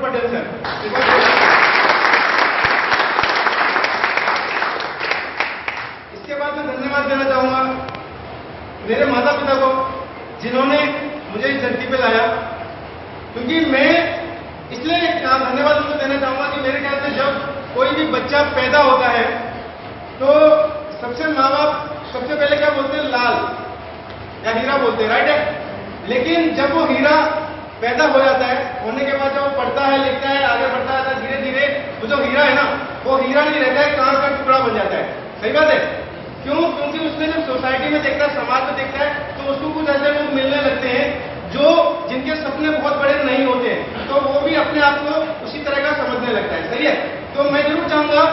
Patel sir. इसके बाद मैं धन्यवाद देना चाहूंगा मेरे माता पिता को, जिन्होंने मुझे इस धरती पे लाया। क्योंकि मैं इसलिए धन्यवाद उनको देना चाहूंगा कि मेरे ख्याल से जब कोई भी बच्चा पैदा होता है तो सबसे माँ बाप सबसे पहले क्या बोलते हैं, लाल या हीरा बोलते हैं, राइट है। लेकिन जब वो हीरा पैदा हो जाता है, होने के बाद जब वो पढ़ता है, लिखता है, आगे बढ़ता है, धीरे धीरे वो जो हीरा है ना, वो हीरा नहीं रहता है, कांच का टुकड़ा बन जाता है। सही बात है। क्यों? क्योंकि उसने जब सोसाइटी में देखता है, समाज में देखता है, तो उसको कुछ ऐसे लोग मिलने लगते हैं जो जिनके सपने बहुत बड़े नहीं होते हैं, तो वो भी अपने आप को उसी तरह का समझने लगता है। सही है। तो मैं जरूर चाहूंगा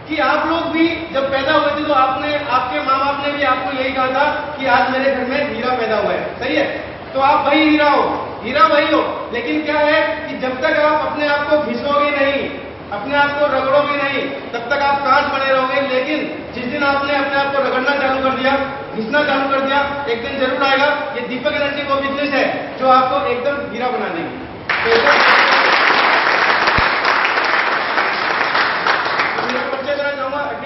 कि आप लोग भी जब पैदा हुए थे तो आपके माँ बाप ने भी आपको यही कहा था कि आज मेरे घर में हीरा पैदा हुआ है। सही है। तो आप वही हीरा हो, हीरा वही हो। लेकिन क्या है कि जब तक आप अपने आप को घिसोगे नहीं, अपने आप को रगड़ोगे नहीं, तब तक आप कांच बने रहोगे। लेकिन जिस दिन आपने अपने आप को रगड़ना चालू कर दिया, घिसना चालू कर दिया, एक दिन जरूर आएगा। ये दीपक एनर्जी वो बिजनेस है जो आपको एकदम हीरा बना देगी।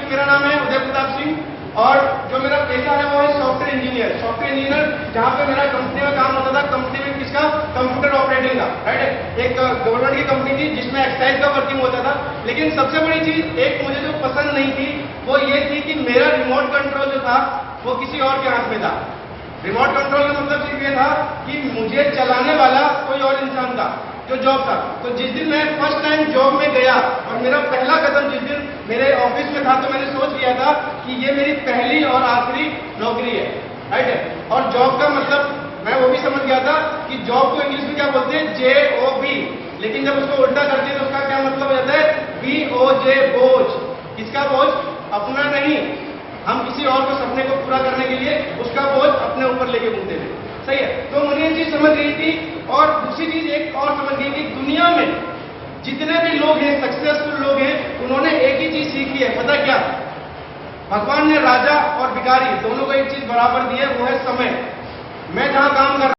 मेरा नाम है उदय प्रताप सिंह और जो मेरा पेशा है वो है सॉफ्टवेयर इंजीनियर। सॉफ्टवेयर इंजीनियर जहां पे मेरा कंपनी में काम होता था, कंपनी में किसका, कंप्यूटर ऑपरेटिंग का, राइट। एक गवर्नमेंट की कंपनी थी जिसमें एक्साइज का वर्किंग होता था। लेकिन सबसे बड़ी चीज एक मुझे जो पसंद नहीं थी वो ये थी कि मेरा रिमोट कंट्रोल जो था वो किसी और के हाथ में था। रिमोट कंट्रोल का मतलब सिर्फ ये था कि मुझे चलाने वाला कोई और इंसान था जो जॉब था। तो जिस दिन मैं फर्स्ट टाइम जॉब में गया और मेरा पहला कदम जिस दिन मेरे ऑफिस में था, तो मैंने सोच लिया था कि ये मेरी पहली और आखिरी नौकरी है, राइट है। और जॉब का मतलब मैं वो भी समझ गया था कि जॉब को इंग्लिश में क्या बोलते हैं, JOB। लेकिन जब उसको उल्टा करते हैं तो उसका क्या मतलब हो जाता है, BOJ, बोझ। किसका बोझ? अपना नहीं। हम किसी और को सपने को पूरा करने के लिए उसका बोझ अपने ऊपर लेके घूमते थे। सही है। तो मुझे ये चीज समझ गई थी। और दूसरी चीज एक और समझ गई थी, दुनिया में जितने भी लोग हैं, सक्सेसफुल लोग हैं, उन्होंने एक ही चीज सीखी है। पता क्या? भगवान ने राजा और भिखारी दोनों को एक चीज बराबर दी है, वो है समय। मैं जहां काम कर